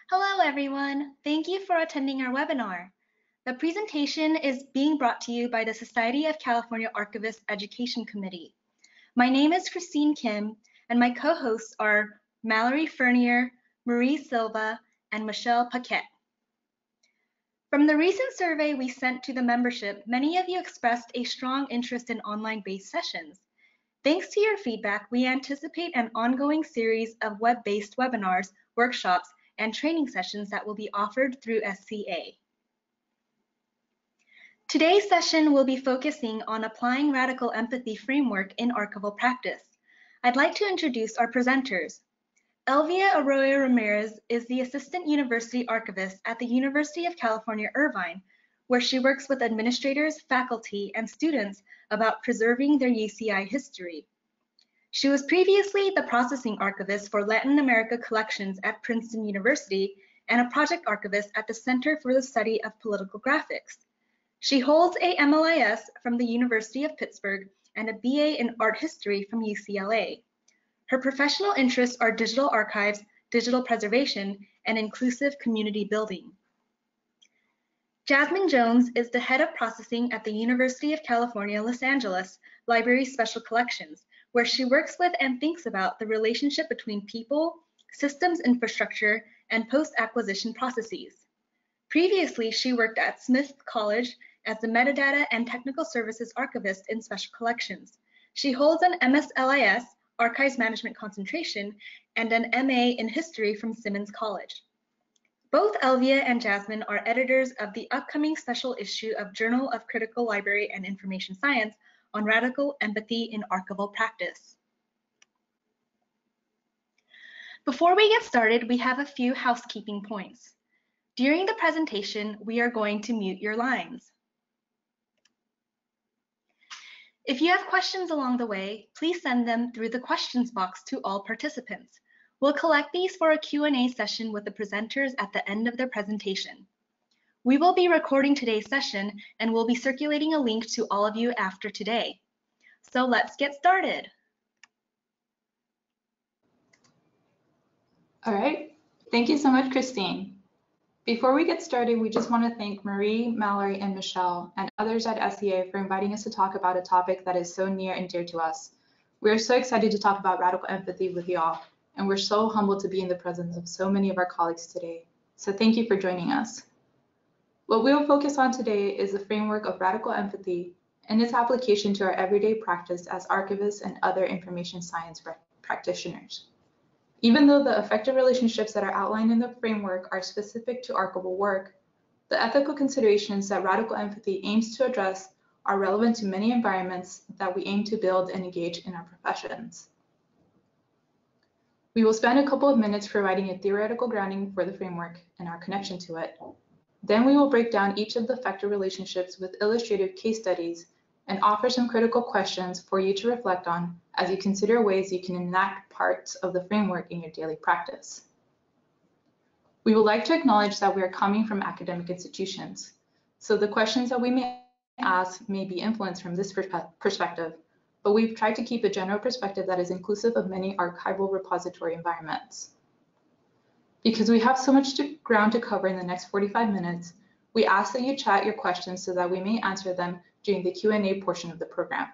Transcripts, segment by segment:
Hello, everyone. Thank you for attending our webinar. The presentation is being brought to you by the Society of California Archivists Education Committee. My name is Christine Kim, and my co-hosts are Mallory Fernier, Marie Silva, and Michelle Paquette. From the recent survey we sent to the membership, many of you expressed a strong interest in online-based sessions. Thanks to your feedback, we anticipate an ongoing series of web-based webinars, workshops, and training sessions that will be offered through SCA. Today's session will be focusing on applying radical empathy framework in archival practice. I'd like to introduce our presenters. Elvia Arroyo-Ramirez is the Assistant University Archivist at the University of California, Irvine, where she works with administrators, faculty, and students about preserving their UCI history. She was previously the processing archivist for Latin America collections at Princeton University and a project archivist at the Center for the Study of Political Graphics. She holds a MLIS from the University of Pittsburgh and a BA in Art History from UCLA. Her professional interests are digital archives, digital preservation, and inclusive community building. Jasmine Jones is the head of processing at the University of California, Los Angeles Library Special Collections, where she works with and thinks about the relationship between people, systems infrastructure, and post-acquisition processes. Previously, she worked at Smith College as the Metadata and Technical Services Archivist in Special Collections. She holds an MSLIS, Archives Management Concentration, and an MA in History from Simmons College. Both Elvia and Jasmine are editors of the upcoming special issue of Journal of Critical Library and Information Science on radical empathy in archival practice. Before we get started, we have a few housekeeping points. During the presentation, we are going to mute your lines. If you have questions along the way, please send them through the questions box to all participants. We'll collect these for a Q&A session with the presenters at the end of their presentation. We will be recording today's session and we'll be circulating a link to all of you after today. So let's get started. All right, thank you so much, Christine. Before we get started, we just want to thank Marie, Mallory, and Michelle, and others at SCA for inviting us to talk about a topic that is so near and dear to us. We are so excited to talk about radical empathy with y'all, and we're so humbled to be in the presence of so many of our colleagues today. So thank you for joining us. What we will focus on today is the framework of radical empathy and its application to our everyday practice as archivists and other information science practitioners. Even though the affective relationships that are outlined in the framework are specific to archival work, the ethical considerations that radical empathy aims to address are relevant to many environments that we aim to build and engage in our professions. We will spend a couple of minutes providing a theoretical grounding for the framework and our connection to it. Then we will break down each of the affective relationships with illustrative case studies and offer some critical questions for you to reflect on as you consider ways you can enact parts of the framework in your daily practice. We would like to acknowledge that we are coming from academic institutions, so the questions that we may ask may be influenced from this perspective, but we've tried to keep a general perspective that is inclusive of many archival repository environments. Because we have so much ground to cover in the next 45 minutes, we ask that you chat your questions so that we may answer them during the Q&A portion of the program.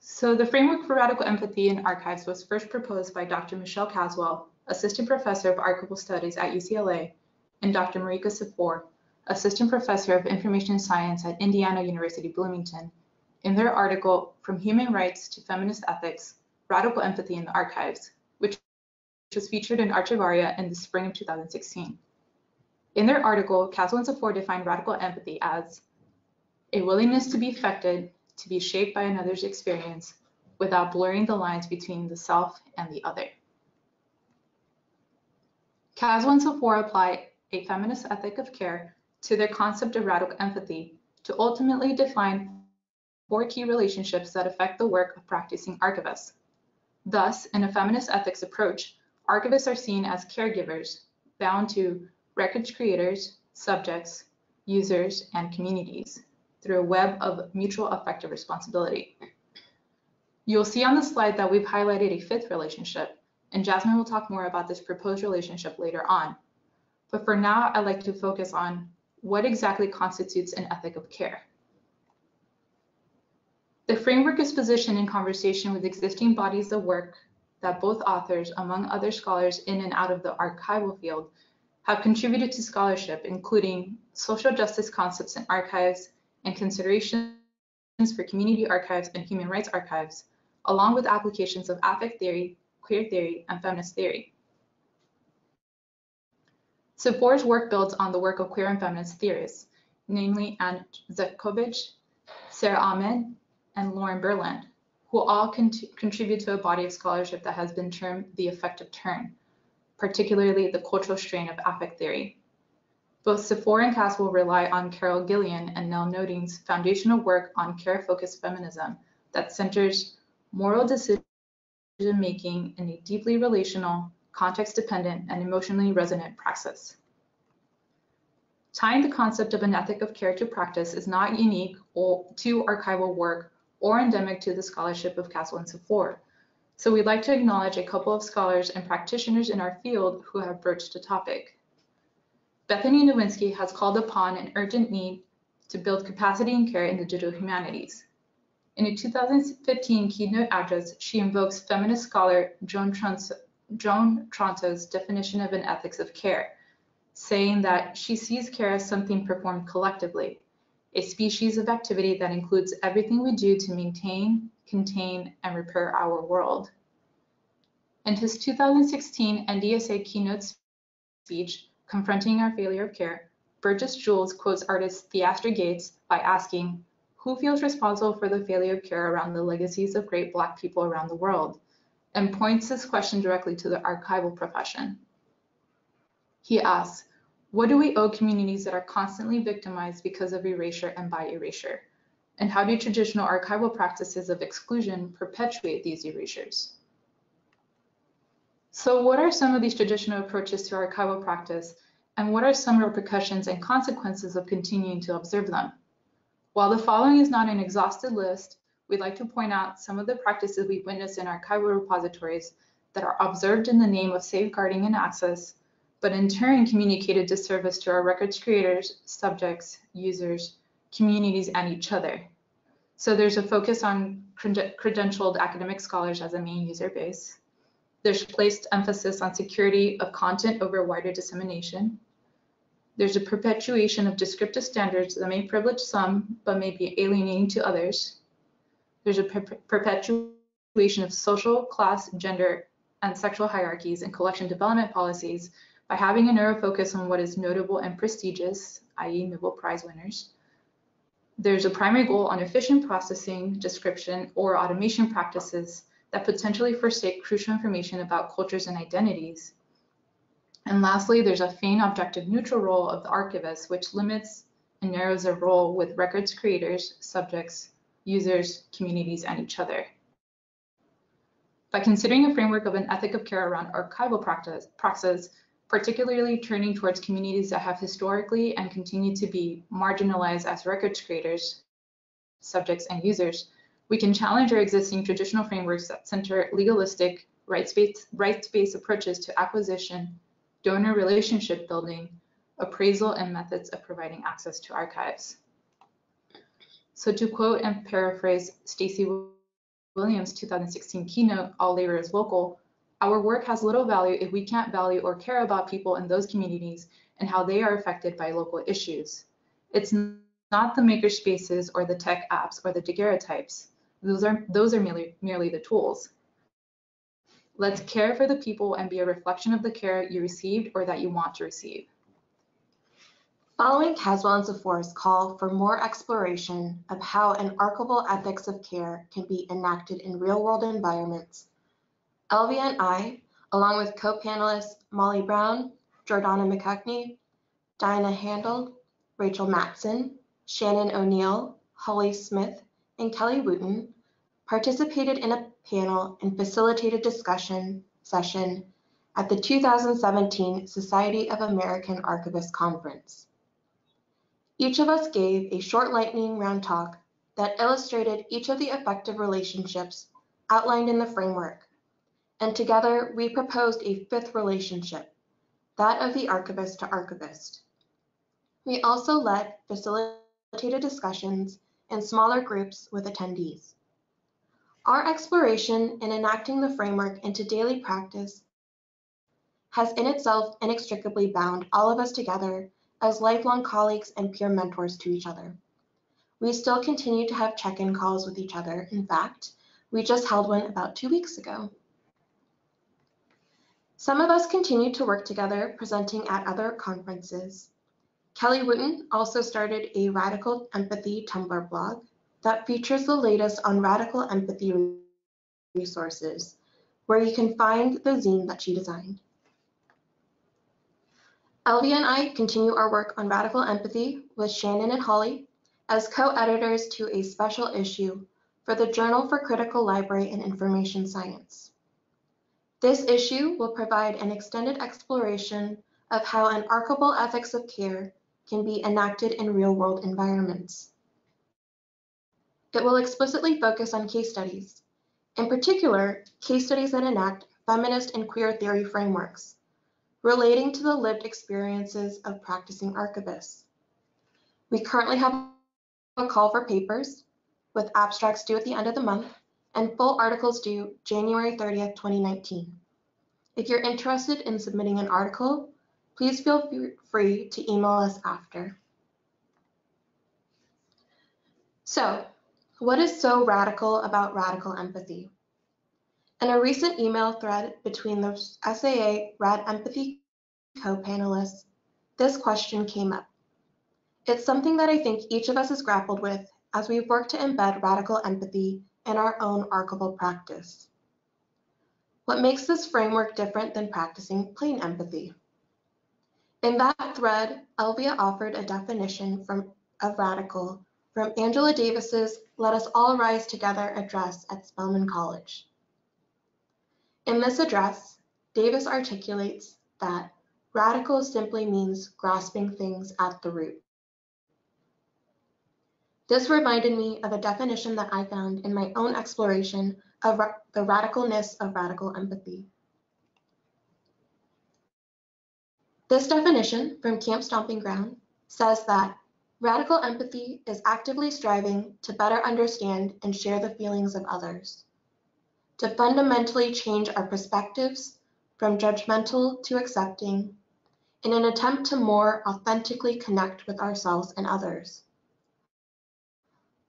So the framework for radical empathy in archives was first proposed by Dr. Michelle Caswell, Assistant Professor of Archival Studies at UCLA, and Dr. Marika Cifor, Assistant Professor of Information Science at Indiana University Bloomington, in their article From Human Rights to Feminist Ethics, Radical Empathy in the Archives, which was featured in Archivaria in the spring of 2016. In their article, Caswell and Cifor defined radical empathy as a willingness to be affected, to be shaped by another's experience without blurring the lines between the self and the other. Caswell and Cifor apply a feminist ethic of care to their concept of radical empathy to ultimately define 4 key relationships that affect the work of practicing archivists. Thus, in a feminist ethics approach, archivists are seen as caregivers bound to records creators, subjects, users, and communities through a web of mutual affective responsibility. You'll see on the slide that we've highlighted a 5th relationship, and Jasmine will talk more about this proposed relationship later on. But for now, I'd like to focus on what exactly constitutes an ethic of care. The framework is positioned in conversation with existing bodies of work that both authors, among other scholars in and out of the archival field, have contributed to scholarship, including social justice concepts in archives and considerations for community archives and human rights archives, along with applications of affect theory, queer theory, and feminist theory. Cifor's work builds on the work of queer and feminist theorists, namely Anne Zetkovich, Sarah Ahmed, and Lauren Berland, who all contribute to a body of scholarship that has been termed the affective turn, particularly the cultural strain of affect theory. Both Cifor and Caswell rely on Carol Gillian and Nell Noding's foundational work on care-focused feminism that centers moral decision-making in a deeply relational, context-dependent, and emotionally resonant praxis. Tying the concept of an ethic of care to practice is not unique to archival work or endemic to the scholarship of Caswell and Cifor. So we'd like to acknowledge a couple of scholars and practitioners in our field who have broached the topic. Bethany Nowinski has called upon an urgent need to build capacity in care in the digital humanities. In a 2015 keynote address, she invokes feminist scholar Joan Tronto's definition of an ethics of care, saying that she sees care as something performed collectively, a species of activity that includes everything we do to maintain, contain, and repair our world. In his 2016 NDSA keynote speech, Confronting Our Failure of Care, Burgess Jules quotes artist Theaster Gates by asking, "Who feels responsible for the failure of care around the legacies of great Black people around the world?" and points this question directly to the archival profession. He asks, what do we owe communities that are constantly victimized because of erasure and by erasure? And how do traditional archival practices of exclusion perpetuate these erasures? So what are some of these traditional approaches to archival practice, and what are some repercussions and consequences of continuing to observe them? While the following is not an exhaustive list, we'd like to point out some of the practices we witness in archival repositories that are observed in the name of safeguarding and access, but in turn communicate a disservice to our records creators, subjects, users, communities, and each other. So there's a focus on credentialed academic scholars as a main user base. There's placed emphasis on security of content over wider dissemination. There's a perpetuation of descriptive standards that may privilege some, but may be alienating to others. There's a perpetuation of social, class, gender, and sexual hierarchies in collection development policies by having a narrow focus on what is notable and prestigious, i.e. Nobel Prize winners. There's a primary goal on efficient processing, description, or automation practices that potentially forsake crucial information about cultures and identities. And lastly, there's a feigned objective neutral role of the archivist, which limits and narrows their role with records creators, subjects, users, communities, and each other. By considering a framework of an ethic of care around archival praxis, particularly turning towards communities that have historically and continue to be marginalized as records creators, subjects, and users, we can challenge our existing traditional frameworks that center legalistic, rights-based approaches to acquisition, donor relationship building, appraisal, and methods of providing access to archives. So to quote and paraphrase Stacey Williams' 2016 keynote, "All labor is local," our work has little value if we can't value or care about people in those communities and how they are affected by local issues. It's not the maker spaces or the tech apps or the daguerreotypes. Those are merely the tools. Let's care for the people and be a reflection of the care you received or that you want to receive. Following Caswell and Cifor's call for more exploration of how an archival ethics of care can be enacted in real-world environments, Elvia and I, along with co-panelists Molly Brown, Jordana McCuckney, Diana Handel, Rachel Matson, Shannon O'Neill, Holly Smith, and Kelly Wooten, participated in a panel and facilitated discussion session at the 2017 Society of American Archivists Conference. Each of us gave a short lightning round talk that illustrated each of the affective relationships outlined in the framework and together we proposed a fifth relationship, that of the archivist to archivist. We also led facilitated discussions in smaller groups with attendees. Our exploration in enacting the framework into daily practice has in itself inextricably bound all of us together as lifelong colleagues and peer mentors to each other. We still continue to have check-in calls with each other. In fact, we just held one about 2 weeks ago. Some of us continue to work together, presenting at other conferences. Kelly Wooten also started a Radical Empathy Tumblr blog that features the latest on radical empathy resources, where you can find the zine that she designed. Elvia and I continue our work on radical empathy with Shannon and Holly as co-editors to a special issue for the Journal for Critical Library and Information Science. This issue will provide an extended exploration of how an archival ethics of care can be enacted in real-world environments. It will explicitly focus on case studies, in particular, case studies that enact feminist and queer theory frameworks, relating to the lived experiences of practicing archivists. We currently have a call for papers, with abstracts due at the end of the month, and full articles due January 30th, 2019. If you're interested in submitting an article, please feel free to email us after. So, what is so radical about radical empathy? In a recent email thread between the SAA Rad Empathy co-panelists, this question came up. It's something that I think each of us has grappled with as we've worked to embed radical empathy in our own archival practice. What makes this framework different than practicing plain empathy? In that thread, Elvia offered a definition of radical from Angela Davis's Let Us All Rise Together address at Spelman College. In this address, Davis articulates that radical simply means grasping things at the root. This reminded me of a definition that I found in my own exploration of the radicalness of radical empathy. This definition from Camp Stomping Ground says that radical empathy is actively striving to better understand and share the feelings of others, to fundamentally change our perspectives from judgmental to accepting, in an attempt to more authentically connect with ourselves and others.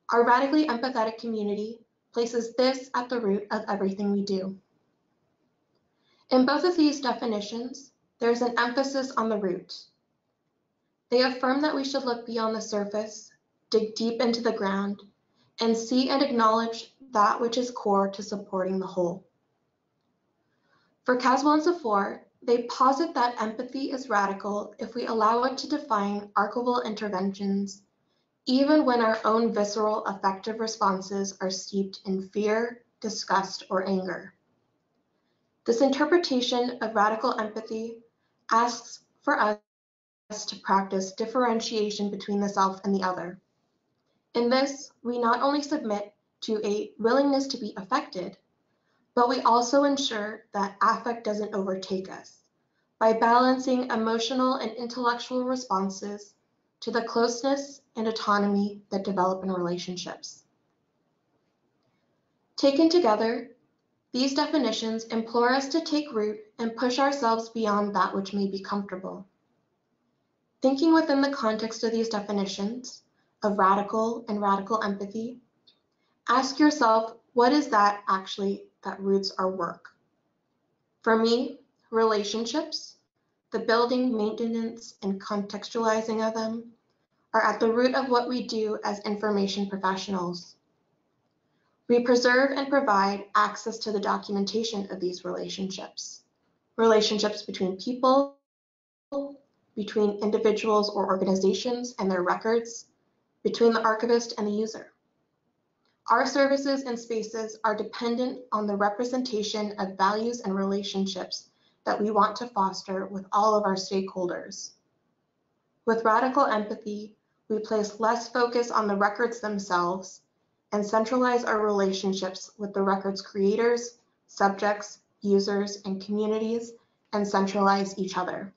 Our radically empathetic community places this at the root of everything we do. In both of these definitions, there's an emphasis on the root. They affirm that we should look beyond the surface, dig deep into the ground, and see and acknowledge that which is core to supporting the whole. For Caswell and Cifor, they posit that empathy is radical if we allow it to define archival interventions, even when our own visceral affective responses are steeped in fear, disgust, or anger. This interpretation of radical empathy asks for us to practice differentiation between the self and the other. In this, we not only submit to a willingness to be affected, but we also ensure that affect doesn't overtake us by balancing emotional and intellectual responses to the closeness and autonomy that develop in relationships. Taken together, these definitions implore us to take root and push ourselves beyond that which may be comfortable. Thinking within the context of these definitions of radical and radical empathy, ask yourself, what is that actually that roots our work? For me, relationships, the building, maintenance, and contextualizing of them, are at the root of what we do as information professionals. We preserve and provide access to the documentation of these relationships, relationships between people, between individuals or organizations and their records, between the archivist and the user. Our services and spaces are dependent on the representation of values and relationships that we want to foster with all of our stakeholders. With radical empathy, we place less focus on the records themselves and centralize our relationships with the record's creators, subjects, users, and communities, and centralize each other.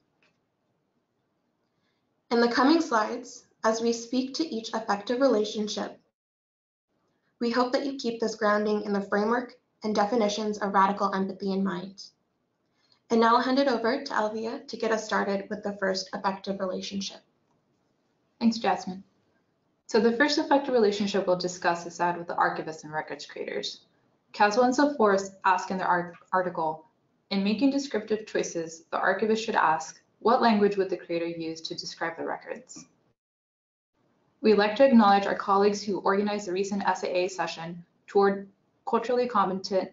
In the coming slides, as we speak to each affective relationship, we hope that you keep this grounding in the framework and definitions of radical empathy in mind. And now I'll hand it over to Elvia to get us started with the first affective relationship. Thanks, Jasmine. So the first affective relationship we'll discuss is that with the archivists and records creators. Caswell and Cifor ask in their article, in making descriptive choices, the archivist should ask, what language would the creator use to describe the records? We'd like to acknowledge our colleagues who organized the recent SAA session toward culturally competent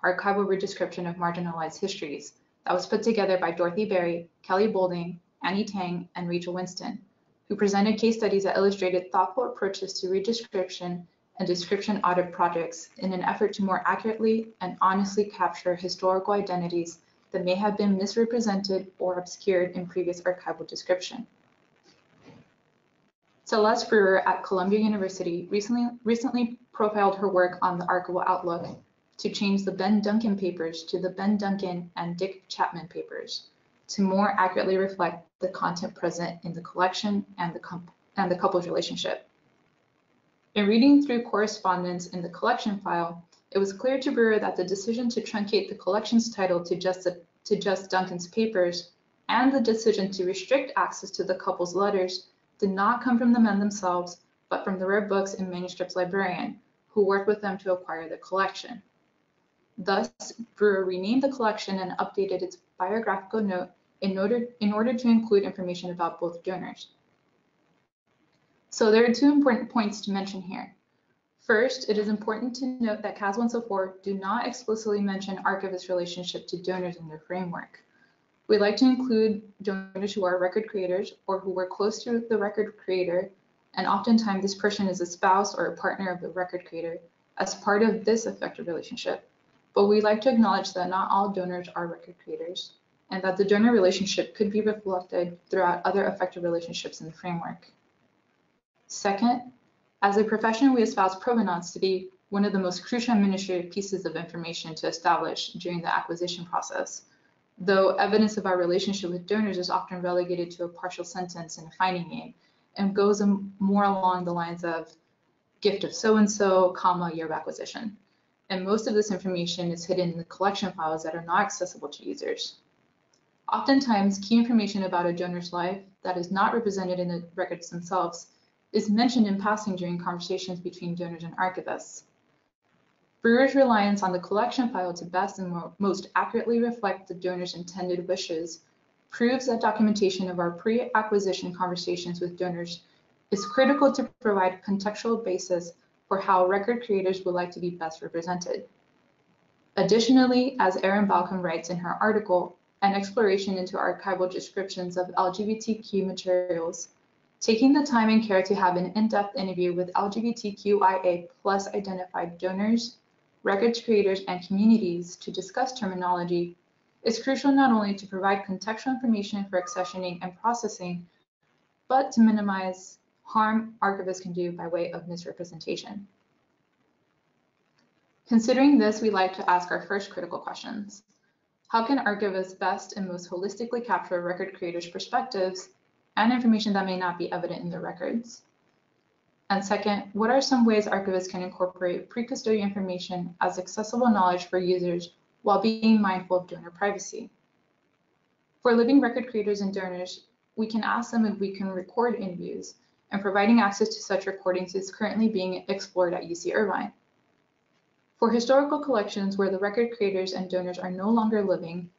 archival redescription of marginalized histories that was put together by Dorothy Berry, Kelly Boulding, Annie Tang, and Rachel Winston, who presented case studies that illustrated thoughtful approaches to redescription and description audit projects in an effort to more accurately and honestly capture historical identities that may have been misrepresented or obscured in previous archival description. Celeste Brewer at Columbia University recently profiled her work on the Archival Outlook to change the Ben Duncan papers to the Ben Duncan and Dick Chapman papers to more accurately reflect the content present in the collection and the couple's relationship. In reading through correspondence in the collection file, it was clear to Brewer that the decision to truncate the collection's title to just Duncan's papers and the decision to restrict access to the couple's letters did not come from the men themselves, but from the rare books and manuscripts librarian, who worked with them to acquire the collection. Thus, Brewer renamed the collection and updated its biographical note in order to include information about both donors. So there are two important points to mention here. First, it is important to note that Caswell and Cifor do not explicitly mention archivist relationship to donors in their framework. We like to include donors who are record creators or who were close to the record creator, and oftentimes this person is a spouse or a partner of the record creator as part of this affective relationship. But we like to acknowledge that not all donors are record creators, and that the donor relationship could be reflected throughout other affective relationships in the framework. Second, as a profession, we espouse provenance to be one of the most crucial administrative pieces of information to establish during the acquisition process, though evidence of our relationship with donors is often relegated to a partial sentence in a finding name and goes more along the lines of gift of so-and-so, comma, year of acquisition. And most of this information is hidden in the collection files that are not accessible to users. Oftentimes, key information about a donor's life that is not represented in the records themselves is mentioned in passing during conversations between donors and archivists. Brewer's reliance on the collection file to best and most accurately reflect the donor's intended wishes proves that documentation of our pre-acquisition conversations with donors is critical to provide contextual basis for how record creators would like to be best represented. Additionally, as Erin Balcom writes in her article, an exploration into archival descriptions of LGBTQ materials, taking the time and care to have an in-depth interview with LGBTQIA+ identified donors, records creators, and communities to discuss terminology is crucial not only to provide contextual information for accessioning and processing, but to minimize harm archivists can do by way of misrepresentation. Considering this, we like to ask our first critical questions. How can archivists best and most holistically capture record creators' perspectives and information that may not be evident in their records? And second, what are some ways archivists can incorporate pre-custodial information as accessible knowledge for users while being mindful of donor privacy? For living record creators and donors, we can ask them if we can record interviews, and providing access to such recordings is currently being explored at UC Irvine. For historical collections where the record creators and donors are no longer living,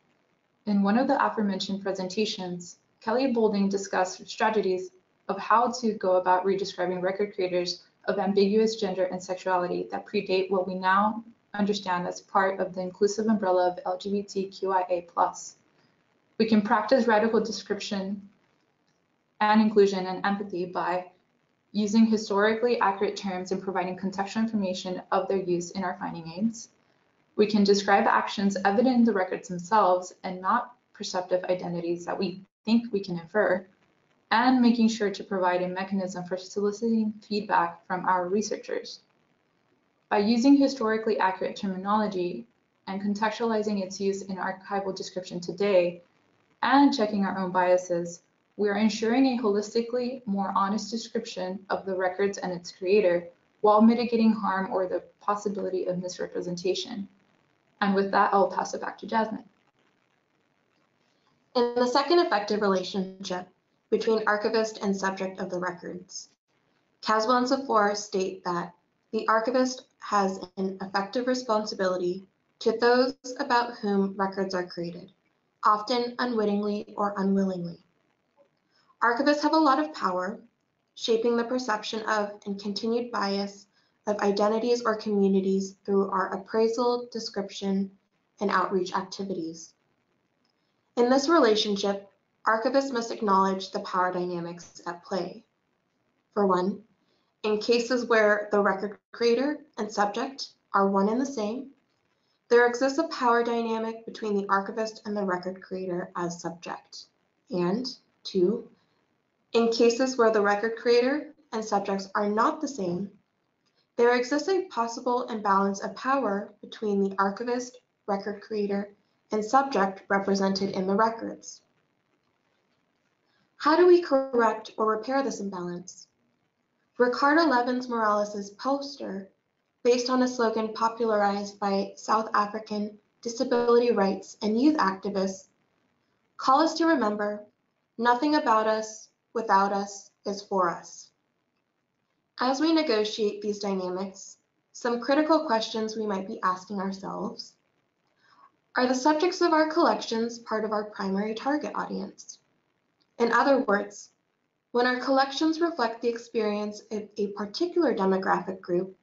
in one of the aforementioned presentations, Kelly Boulding discussed strategies of how to go about redescribing record creators of ambiguous gender and sexuality that predate what we now understand as part of the inclusive umbrella of LGBTQIA+. We can practice radical description and inclusion and empathy by using historically accurate terms and providing contextual information of their use in our finding aids. We can describe actions evident in the records themselves and not perceptive identities that we think we can infer, and making sure to provide a mechanism for soliciting feedback from our researchers. By using historically accurate terminology and contextualizing its use in archival description today, and checking our own biases, we are ensuring a holistically more honest description of the records and its creator, while mitigating harm or the possibility of misrepresentation. And with that, I'll pass it back to Jasmine. In the second affective relationship between archivist and subject of the records, Caswell and Cifor state that the archivist has an affective responsibility to those about whom records are created, often unwittingly or unwillingly. Archivists have a lot of power, shaping the perception of and continued bias of identities or communities through our appraisal, description, and outreach activities. In this relationship, archivists must acknowledge the power dynamics at play. For one, in cases where the record creator and subject are one and the same, there exists a power dynamic between the archivist and the record creator as subject. And two, in cases where the record creator and subjects are not the same, there exists a possible imbalance of power between the archivist, record creator, and subject represented in the records. How do we correct or repair this imbalance? Ricardo Levins-Morales' poster, based on a slogan popularized by South African disability rights and youth activists, call us to remember, nothing about us, without us, is for us. As we negotiate these dynamics, some critical questions we might be asking ourselves: are the subjects of our collections part of our primary target audience? In other words, when our collections reflect the experience of a particular demographic group,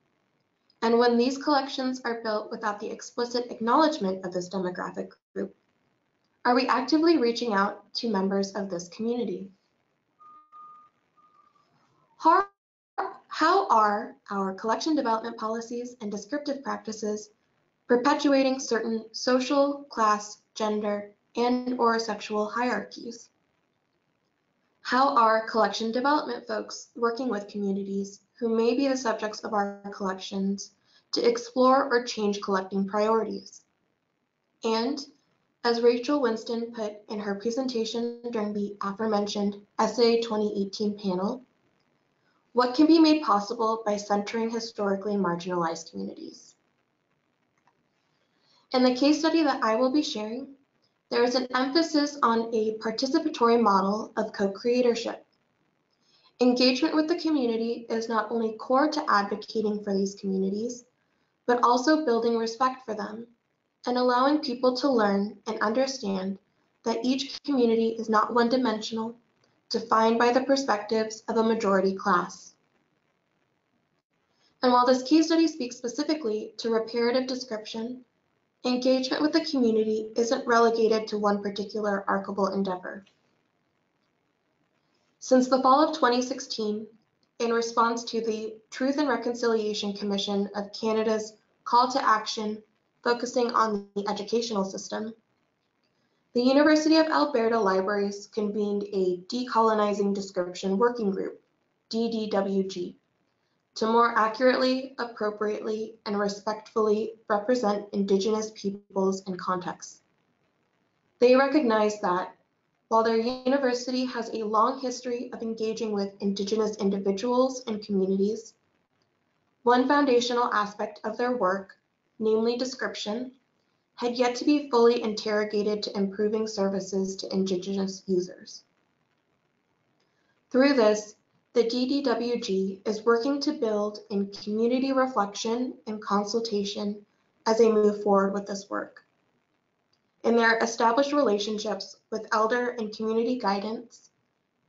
and when these collections are built without the explicit acknowledgement of this demographic group, are we actively reaching out to members of this community? How are our collection development policies and descriptive practices perpetuating certain social, class, gender, and/or sexual hierarchies? How are collection development folks working with communities who may be the subjects of our collections to explore or change collecting priorities? And, as Rachel Winston put in her presentation during the aforementioned Essay 2018 panel, what can be made possible by centering historically marginalized communities? In the case study that I will be sharing, there is an emphasis on a participatory model of co-creatorship. Engagement with the community is not only core to advocating for these communities, but also building respect for them and allowing people to learn and understand that each community is not one-dimensional, defined by the perspectives of a majority class. And while this case study speaks specifically to reparative description, engagement with the community isn't relegated to one particular archival endeavor. Since the fall of 2016, in response to the Truth and Reconciliation Commission of Canada's call to action focusing on the educational system, the University of Alberta Libraries convened a Decolonizing Description Working Group, DDWG, to more accurately, appropriately, and respectfully represent Indigenous peoples and contexts. They recognize that while their university has a long history of engaging with Indigenous individuals and communities, one foundational aspect of their work, namely description, had yet to be fully interrogated to improving services to Indigenous users. Through this, the DDWG is working to build in community reflection and consultation as they move forward with this work. In their established relationships with elder and community guidance,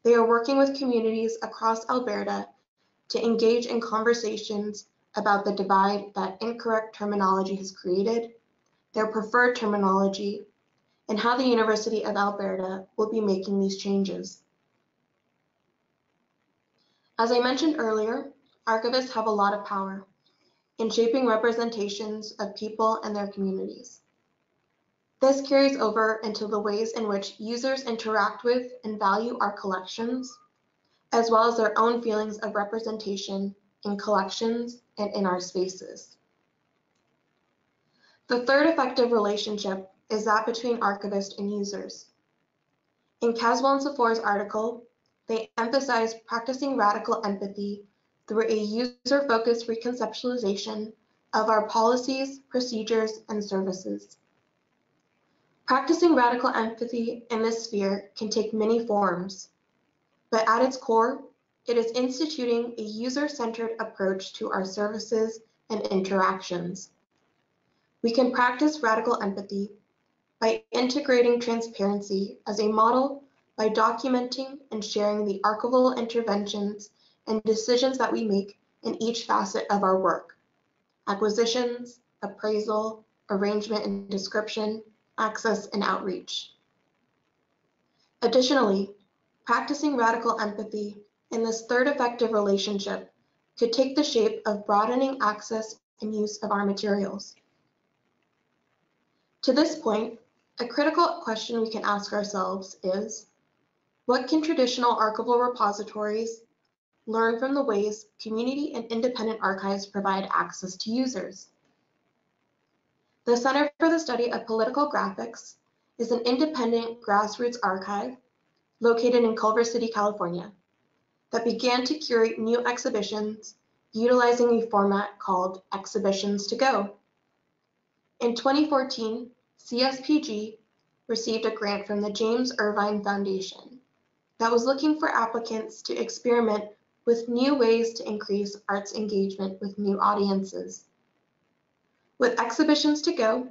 they are working with communities across Alberta to engage in conversations about the divide that incorrect terminology has created, their preferred terminology, and how the University of Alberta will be making these changes. As I mentioned earlier, archivists have a lot of power in shaping representations of people and their communities. This carries over into the ways in which users interact with and value our collections, as well as their own feelings of representation in collections and in our spaces. The third effective relationship is that between archivists and users. In Caswell and Cifor's article, they emphasize practicing radical empathy through a user-focused reconceptualization of our policies, procedures, and services. Practicing radical empathy in this sphere can take many forms, but at its core, it is instituting a user-centered approach to our services and interactions. We can practice radical empathy by integrating transparency as a model by documenting and sharing the archival interventions and decisions that we make in each facet of our work: acquisitions, appraisal, arrangement and description, access, and outreach. Additionally, practicing radical empathy in this third effective relationship could take the shape of broadening access and use of our materials. To this point, a critical question we can ask ourselves is, what can traditional archival repositories learn from the ways community and independent archives provide access to users? The Center for the Study of Political Graphics is an independent grassroots archive located in Culver City, California, that began to curate new exhibitions utilizing a format called Exhibitions to Go. In 2014, CSPG received a grant from the James Irvine Foundation that was looking for applicants to experiment with new ways to increase arts engagement with new audiences. With Exhibitions to Go,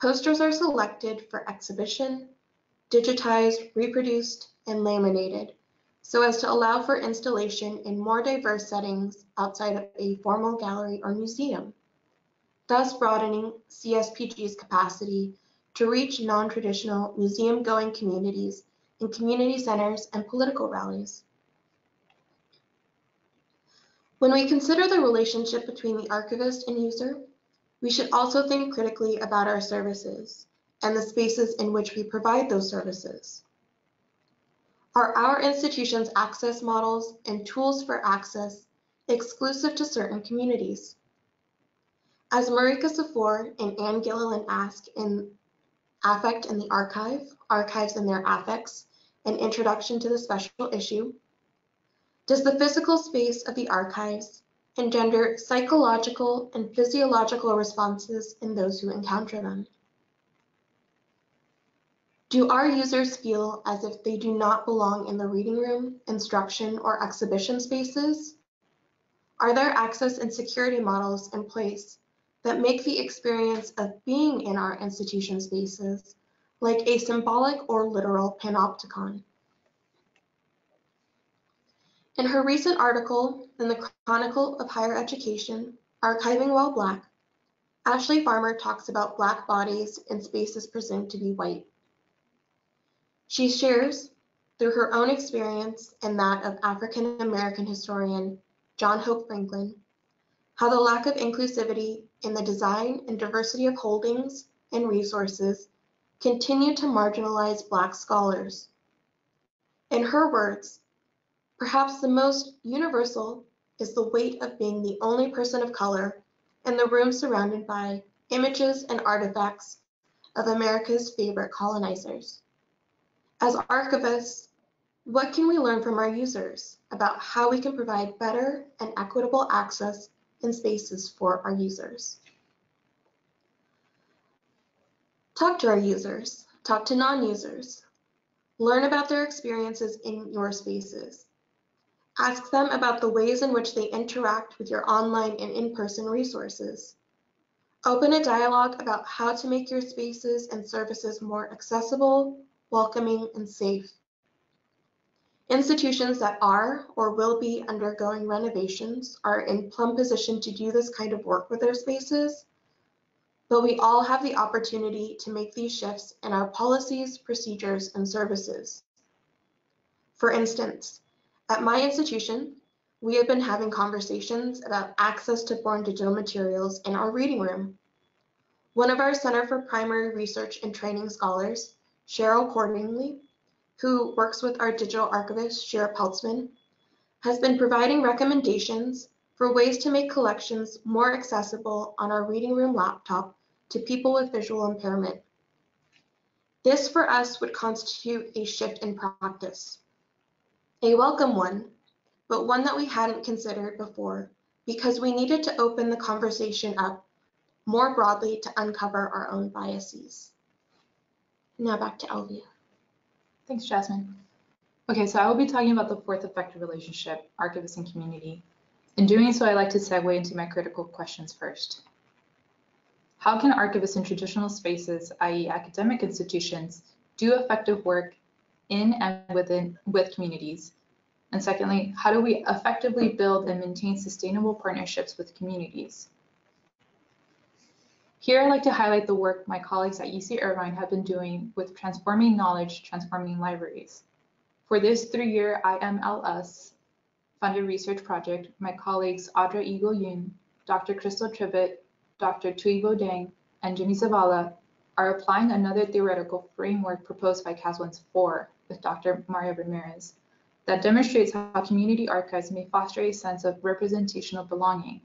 posters are selected for exhibition, digitized, reproduced, and laminated, so as to allow for installation in more diverse settings outside of a formal gallery or museum, thus broadening CSPG's capacity to reach non-traditional museum-going communities in community centers and political rallies. When we consider the relationship between the archivist and user, we should also think critically about our services and the spaces in which we provide those services. Are our institution's access models and tools for access exclusive to certain communities? As Marika Cifor and Anne Gilliland ask in Affect in the Archive, Archives and Their Affects, an Introduction to the Special Issue, does the physical space of the archives engender psychological and physiological responses in those who encounter them? Do our users feel as if they do not belong in the reading room, instruction, or exhibition spaces? Are there access and security models in place that make the experience of being in our institution spaces like a symbolic or literal panopticon? In her recent article in the Chronicle of Higher Education, Archiving While Black, Ashley Farmer talks about Black bodies in spaces presumed to be white. She shares, through her own experience and that of African American historian John Hope Franklin, how the lack of inclusivity in the design and diversity of holdings and resources continue to marginalize Black scholars. In her words, perhaps the most universal is the weight of being the only person of color in the room surrounded by images and artifacts of America's favorite colonizers. As archivists, what can we learn from our users about how we can provide better and equitable access and spaces for our users? Talk to our users, talk to non-users, learn about their experiences in your spaces. Ask them about the ways in which they interact with your online and in-person resources. Open a dialogue about how to make your spaces and services more accessible, welcoming, and safe. Institutions that are or will be undergoing renovations are in plumb position to do this kind of work with their spaces, but we all have the opportunity to make these shifts in our policies, procedures, and services. For instance, at my institution, we have been having conversations about access to foreign digital materials in our reading room. One of our Center for Primary Research and Training scholars, Cheryl Cordingley, who works with our digital archivist, Shira Peltzman, has been providing recommendations for ways to make collections more accessible on our reading room laptop to people with visual impairment. This for us would constitute a shift in practice, a welcome one, but one that we hadn't considered before because we needed to open the conversation up more broadly to uncover our own biases. Now back to Elvia. Thanks, Jasmine. Okay, so I will be talking about the fourth affective relationship, archivist and community. In doing so, I like to segue into my critical questions first. How can archivists in traditional spaces, i.e. academic institutions, do effective work in and with communities? And secondly, how do we effectively build and maintain sustainable partnerships with communities? Here, I'd like to highlight the work my colleagues at UC Irvine have been doing with transforming knowledge, transforming libraries. For this 3-year IMLS funded research project, my colleagues Audra Eagle-Yoon, Dr. Crystal Tribbett, Dr. Tuivo Deng, and Jenny Zavala are applying another theoretical framework proposed by Caswell and Cifor with Dr. Arroyo-Ramirez that demonstrates how community archives may foster a sense of representational belonging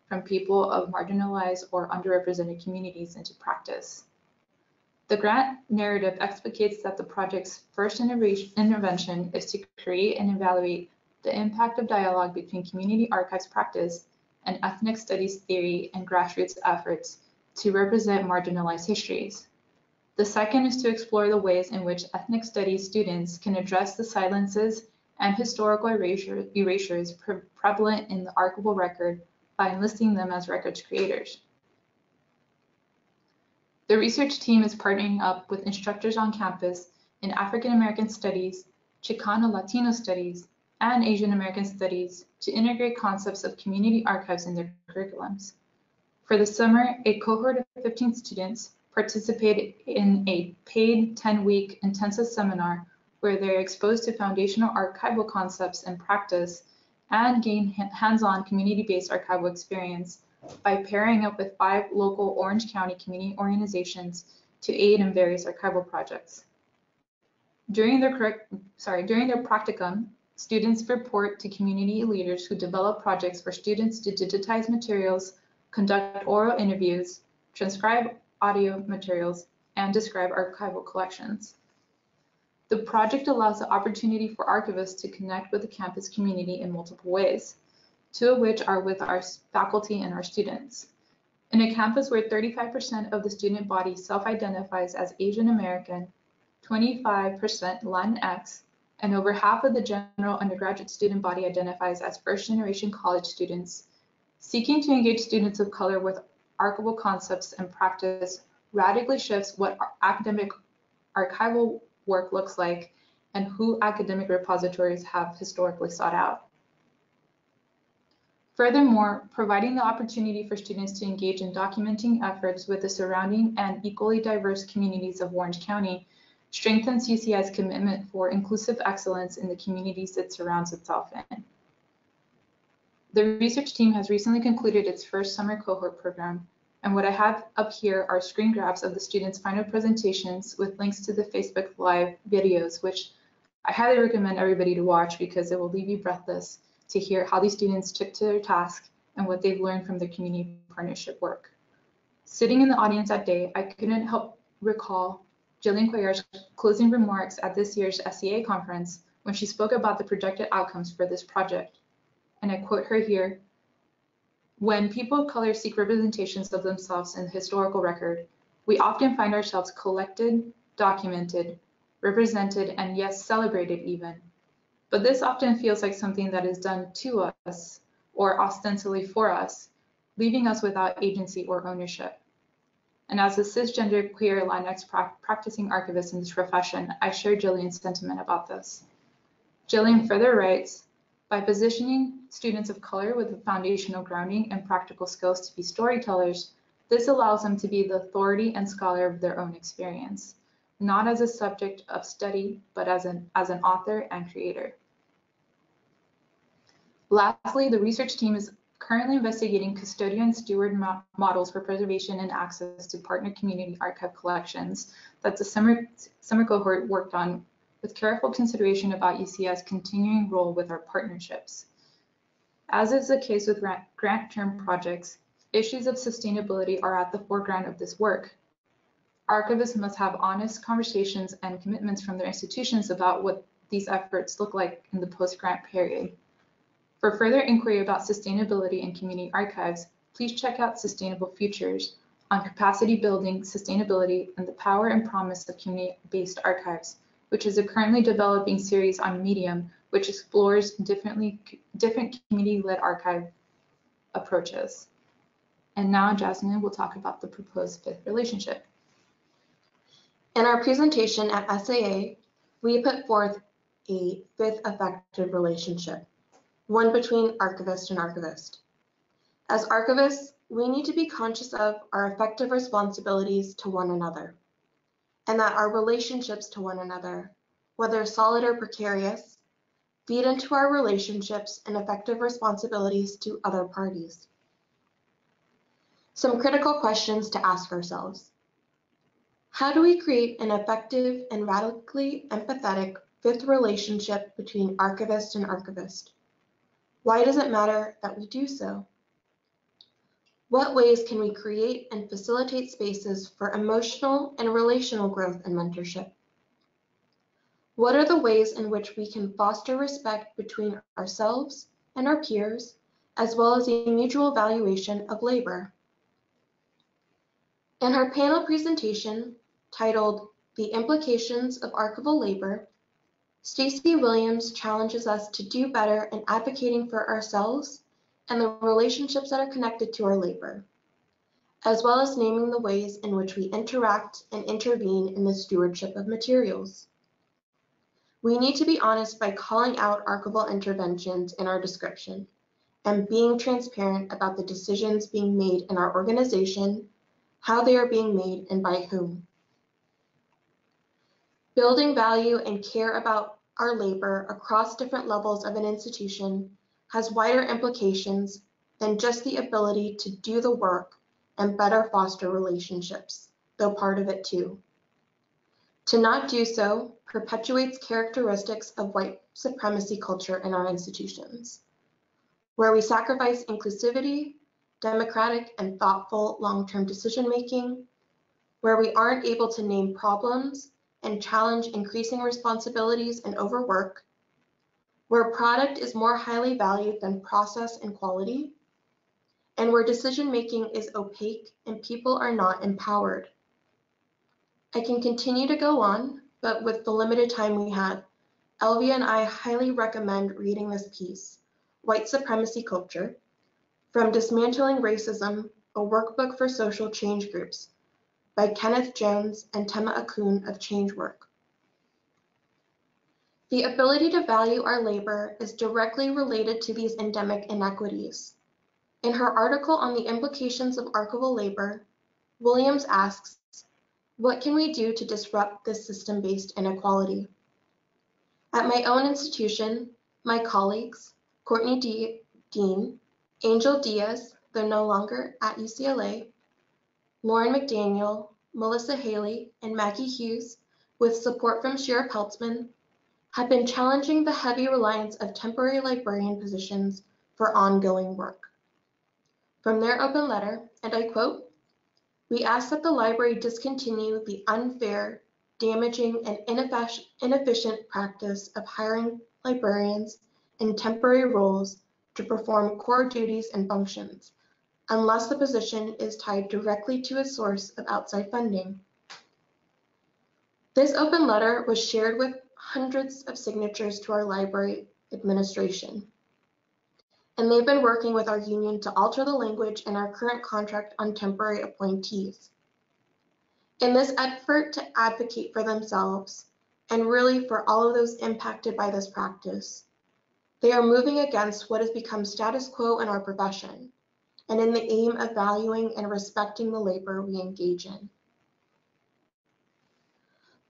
from people of marginalized or underrepresented communities into practice. The grant narrative explicates that the project's first intervention is to create and evaluate the impact of dialogue between community archives practice and ethnic studies theory and grassroots efforts to represent marginalized histories. The second is to explore the ways in which ethnic studies students can address the silences and historical erasures prevalent in the archival record by enlisting them as records creators. The research team is partnering up with instructors on campus in African American Studies, Chicano Latino Studies, and Asian American Studies to integrate concepts of community archives in their curriculums. For the summer, a cohort of 15 students participated in a paid 10-week intensive seminar where they're exposed to foundational archival concepts and practice and gain hands-on community-based archival experience by pairing up with 5 local Orange County community organizations to aid in various archival projects. During their practicum, students report to community leaders who develop projects for students to digitize materials, conduct oral interviews, transcribe audio materials, and describe archival collections. The project allows the opportunity for archivists to connect with the campus community in multiple ways, 2 of which are with our faculty and our students. In a campus where 35% of the student body self-identifies as Asian American, 25% Latinx, and over half of the general undergraduate student body identifies as first-generation college students, seeking to engage students of color with archival concepts and practice radically shifts what academic archival work looks like and who academic repositories have historically sought out. Furthermore, providing the opportunity for students to engage in documenting efforts with the surrounding and equally diverse communities of Orange County strengthens UCI's commitment for inclusive excellence in the communities it surrounds itself in. The research team has recently concluded its first summer cohort program, and what I have up here are screen grabs of the students' final presentations with links to the Facebook Live videos, which I highly recommend everybody to watch because it will leave you breathless to hear how these students took to their task and what they've learned from their community partnership work. Sitting in the audience that day, I couldn't help recall Jillian Cuellar's closing remarks at this year's SEA conference when she spoke about the projected outcomes for this project. And I quote her here, "When people of color seek representations of themselves in the historical record, we often find ourselves collected, documented, represented, and yes, celebrated even. But this often feels like something that is done to us or ostensibly for us, leaving us without agency or ownership." And as a cisgender queer Latinx practicing archivist in this profession, I share Jillian's sentiment about this. Jillian further writes, "By positioning students of color with the foundational grounding and practical skills to be storytellers, this allows them to be the authority and scholar of their own experience, not as a subject of study, but as an author and creator." Lastly, the research team is currently investigating custodian steward models for preservation and access to partner community archive collections that the summer cohort worked on with careful consideration about UCI's continuing role with our partnerships. As is the case with grant term projects, issues of sustainability are at the foreground of this work. Archivists must have honest conversations and commitments from their institutions about what these efforts look like in the post-grant period. For further inquiry about sustainability in community archives, please check out Sustainable Futures on capacity building, sustainability, and the power and promise of community-based archives, which is a currently developing series on Medium, which explores different community-led archive approaches. And now Jasmine will talk about the proposed fifth relationship. In our presentation at SAA, we put forth a fifth affective relationship, one between archivist and archivist. As archivists, we need to be conscious of our affective responsibilities to one another, and that our relationships to one another, whether solid or precarious, feed into our relationships and affective responsibilities to other parties. Some critical questions to ask ourselves. How do we create an effective and radically empathetic fifth relationship between archivist and archivist? Why does it matter that we do so? What ways can we create and facilitate spaces for emotional and relational growth and mentorship? What are the ways in which we can foster respect between ourselves and our peers, as well as a mutual valuation of labor? In her panel presentation, titled The Implications of Archival Labor, Stacey Williams challenges us to do better in advocating for ourselves and the relationships that are connected to our labor, as well as naming the ways in which we interact and intervene in the stewardship of materials. We need to be honest by calling out archival interventions in our description and being transparent about the decisions being made in our organization, how they are being made, and by whom. Building value and care about our labor across different levels of an institution has wider implications than just the ability to do the work and better foster relationships, though part of it too. To not do so perpetuates characteristics of white supremacy culture in our institutions, where we sacrifice inclusivity, democratic and thoughtful long-term decision-making, where we aren't able to name problems and challenge increasing responsibilities and overwork, where product is more highly valued than process and quality, and where decision-making is opaque and people are not empowered. I can continue to go on, but with the limited time we have, Elvia and I highly recommend reading this piece, White Supremacy Culture, From Dismantling Racism, a Workbook for Social Change Groups, by Kenneth Jones and Tema Akun of Changework. The ability to value our labor is directly related to these endemic inequities. In her article on the implications of archival labor, Williams asks, what can we do to disrupt this system-based inequality? At my own institution, my colleagues, Courtney Dean, Angel Diaz, though no longer at UCLA, Lauren McDaniel, Melissa Haley, and Maggie Hughes, with support from Shira Peltzman, have been challenging the heavy reliance of temporary librarian positions for ongoing work. From their open letter, and I quote, "We ask that the library discontinue the unfair, damaging, and inefficient practice of hiring librarians in temporary roles to perform core duties and functions, unless the position is tied directly to a source of outside funding." This open letter was shared with hundreds of signatures to our library administration, and they've been working with our union to alter the language in our current contract on temporary appointees. In this effort to advocate for themselves, and really for all of those impacted by this practice, they are moving against what has become status quo in our profession, and in the aim of valuing and respecting the labor we engage in.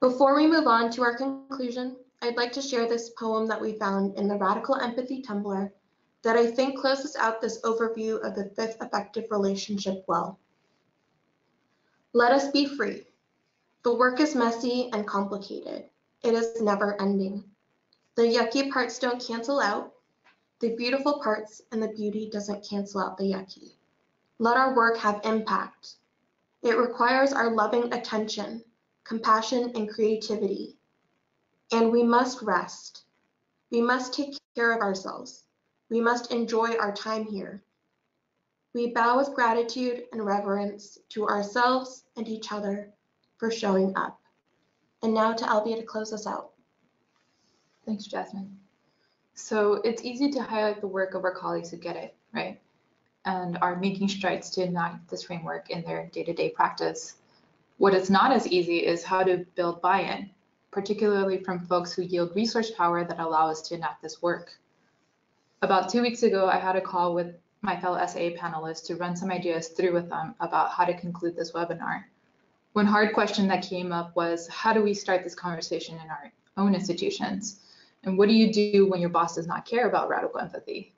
Before we move on to our conclusion, I'd like to share this poem that we found in the Radical Empathy Tumblr that I think closes out this overview of the fifth affective relationship well. Let us be free. The work is messy and complicated. It is never ending. The yucky parts don't cancel out the beautiful parts, and the beauty doesn't cancel out the yucky. Let our work have impact. It requires our loving attention, compassion, and creativity. And we must rest. We must take care of ourselves. We must enjoy our time here. We bow with gratitude and reverence to ourselves and each other for showing up. And now to Elvia to close us out. Thanks, Jasmine. So it's easy to highlight the work of our colleagues who get it, right? And are making strides to enact this framework in their day-to-day practice. What is not as easy is how to build buy-in, particularly from folks who yield resource power that allow us to enact this work. About 2 weeks ago, I had a call with my fellow SAA panelists to run some ideas through with them about how to conclude this webinar. One hard question that came up was, how do we start this conversation in our own institutions? And what do you do when your boss does not care about radical empathy?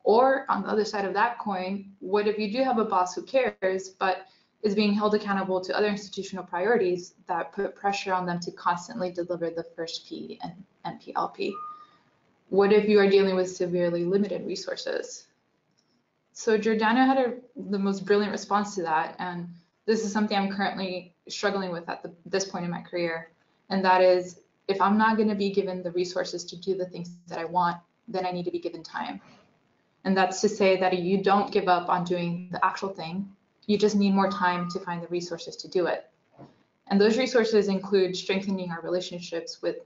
Or on the other side of that coin, what if you do have a boss who cares, but is being held accountable to other institutional priorities that put pressure on them to constantly deliver the first P and NPLP? What if you are dealing with severely limited resources? So Giordano had the most brilliant response to that, and this is something I'm currently struggling with at this point in my career, and that is, if I'm not going to be given the resources to do the things that I want, then I need to be given time. And that's to say that you don't give up on doing the actual thing, you just need more time to find the resources to do it. And those resources include strengthening our relationships with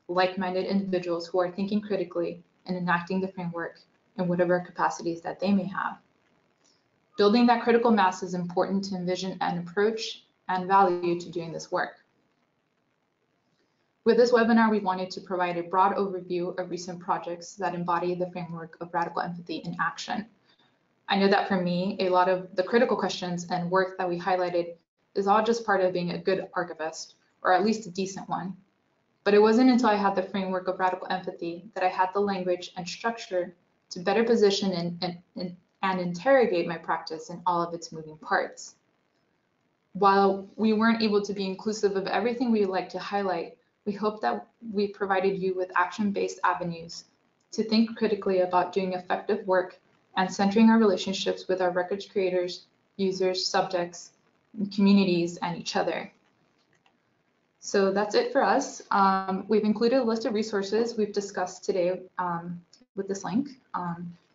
like-minded individuals who are thinking critically and enacting the framework in whatever capacities that they may have. Building that critical mass is important to envision an approach and value to doing this work. With this webinar, we wanted to provide a broad overview of recent projects that embody the framework of radical empathy in action. I know that for me, a lot of the critical questions and work that we highlighted is all just part of being a good archivist, or at least a decent one. But it wasn't until I had the framework of radical empathy that I had the language and structure to better position and interrogate my practice in all of its moving parts. While we weren't able to be inclusive of everything we would like to highlight, we hope that we provided you with action-based avenues to think critically about doing effective work and centering our relationships with our records creators, users, subjects, communities, and each other. So that's it for us. We've included a list of resources we've discussed today with this link.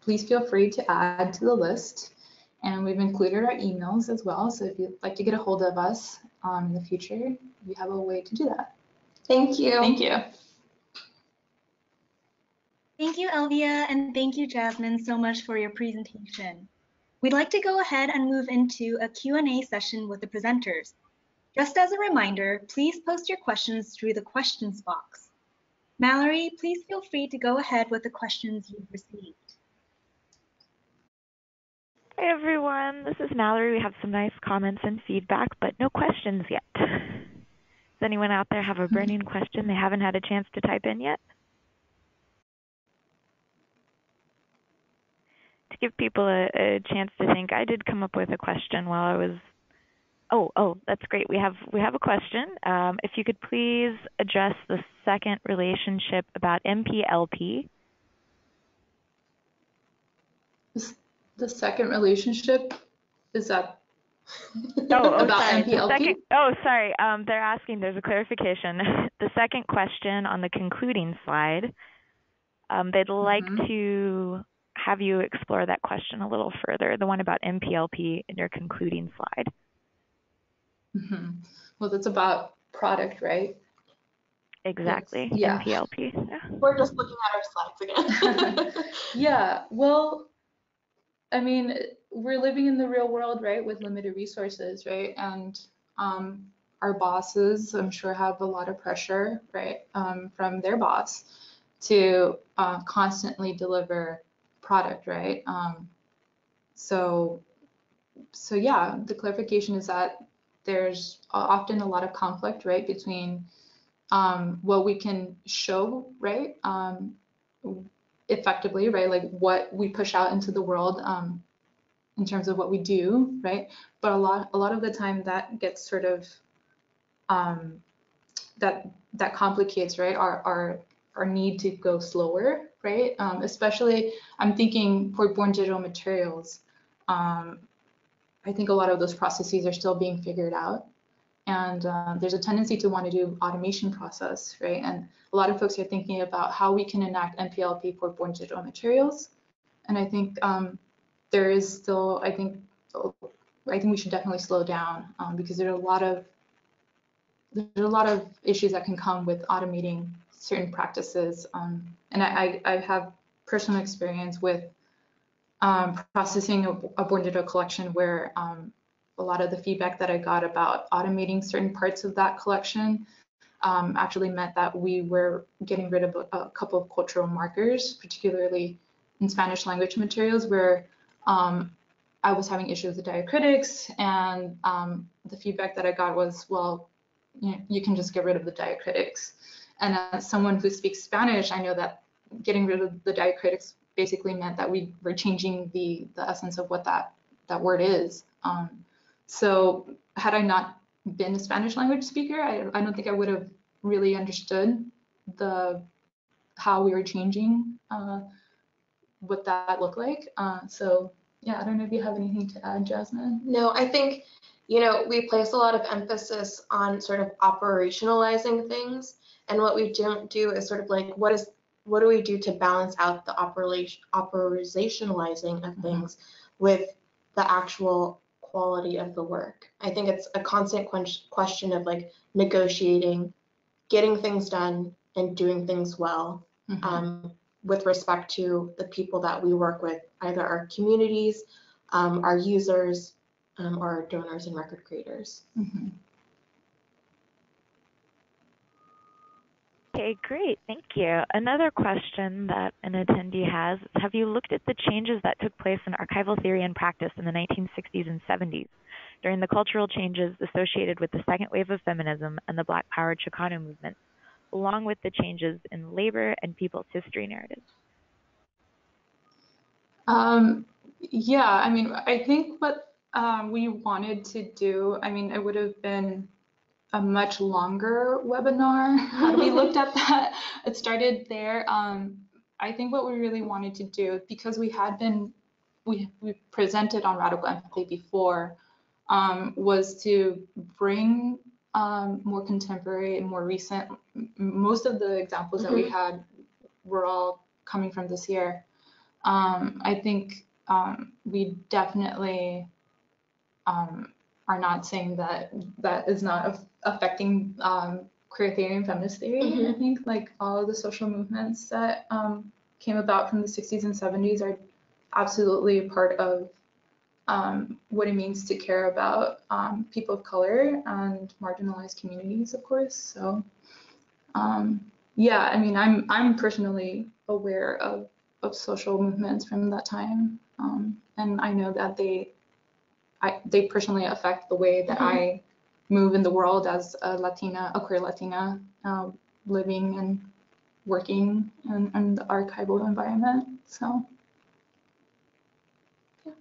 Please feel free to add to the list. And we've included our emails as well. So if you'd like to get a hold of us in the future, you have a way to do that. Thank you. Thank you. Thank you, Elvia, and thank you, Jasmine, so much for your presentation. We'd like to go ahead and move into a Q&A session with the presenters. Just as a reminder, please post your questions through the questions box. Mallory, please feel free to go ahead with the questions you've received. Hi everyone, this is Mallory. We have some nice comments and feedback, but no questions yet. Does anyone out there have a burning question they haven't had a chance to type in yet? To give people a chance to think, I did come up with a question while I was. Oh, that's great. We have a question. If you could please address the second relationship about MPLP. The second relationship, is that about sorry. MPLP? Sorry. They're asking, there's a clarification. The second question on the concluding slide, they'd like to have you explore that question a little further, the one about MPLP in your concluding slide. Well, that's about product, right? Exactly. Yes. Yeah. MPLP. Yeah. We're just looking at our slides again. Yeah, well, I mean, we're living in the real world, right, with limited resources, right? And our bosses, I'm sure, have a lot of pressure, right, from their boss to constantly deliver product, right? So yeah, the clarification is that there's often a lot of conflict, right, between what we can show, right, effectively, right, like what we push out into the world in terms of what we do, right, but a lot of the time that gets sort of that complicates, right, our need to go slower, right, especially I'm thinking for born digital materials. I think a lot of those processes are still being figured out. And there's a tendency to want to do automation process, right? And a lot of folks are thinking about how we can enact NPLP for born digital materials. And I think there is still, I think we should definitely slow down because there's a lot of issues that can come with automating certain practices. And I have personal experience with processing a born digital collection where a lot of the feedback that I got about automating certain parts of that collection actually meant that we were getting rid of a couple of cultural markers, particularly in Spanish language materials, where I was having issues with diacritics, and the feedback that I got was, well, you can just get rid of the diacritics. And as someone who speaks Spanish, I know that getting rid of the diacritics basically meant that we were changing the essence of what that word is. So had I not been a Spanish language speaker, I don't think I would have really understood how we were changing what that looked like. So yeah, I don't know if you have anything to add, Jasmine. No, I think, we place a lot of emphasis on sort of operationalizing things, and what we don't do is sort of like, what do we do to balance out the operationalizing of things with the actual quality of the work. I think it's a constant question of like negotiating, getting things done, and doing things well with respect to the people that we work with, either our communities, our users, or our donors and record creators. Okay, great. Thank you. Another question that an attendee has is, have you looked at the changes that took place in archival theory and practice in the 1960s and 70s during the cultural changes associated with the second wave of feminism and the Black Power Chicano movement, along with the changes in labor and people's history narratives? Yeah, I mean, I think what we wanted to do, I mean, it would have been a much longer webinar had we looked at that. It started there. I think what we really wanted to do, because we presented on radical empathy before, was to bring more contemporary and more recent. Most of the examples that we had were all coming from this year. I think we definitely are not saying that is not affecting queer theory and feminist theory. I think like all of the social movements that came about from the 60s and 70s are absolutely a part of what it means to care about people of color and marginalized communities, of course. So yeah, I mean, I'm personally aware of social movements from that time, and I know that they personally affect the way that I move in the world as a queer Latina, living and working in the archival environment. So, yeah.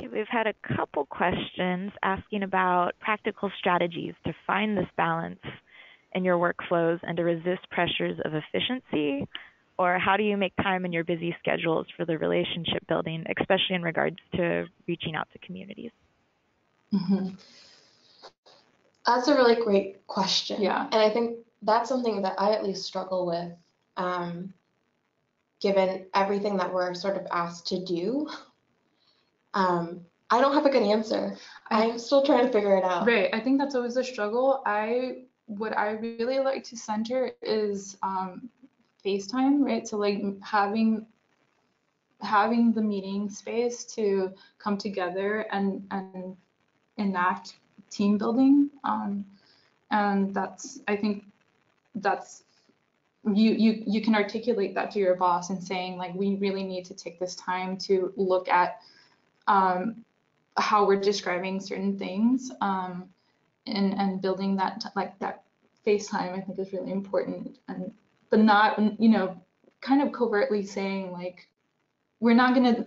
Okay, we've had a couple questions asking about practical strategies to find this balance in your workflows and to resist pressures of efficiency. Or how do you make time in your busy schedules for the relationship building, especially in regards to reaching out to communities? That's a really great question. Yeah. And I think that's something that I at least struggle with, given everything that we're sort of asked to do. I don't have a good answer. I'm still trying to figure it out. Right. I think that's always a struggle. What I really like to center is FaceTime, right? So like having the meeting space to come together and enact team building, and I think that's you can articulate that to your boss and saying like, we really need to take this time to look at how we're describing certain things, and building that that FaceTime I think is really important, but not, kind of covertly saying like, we're not going to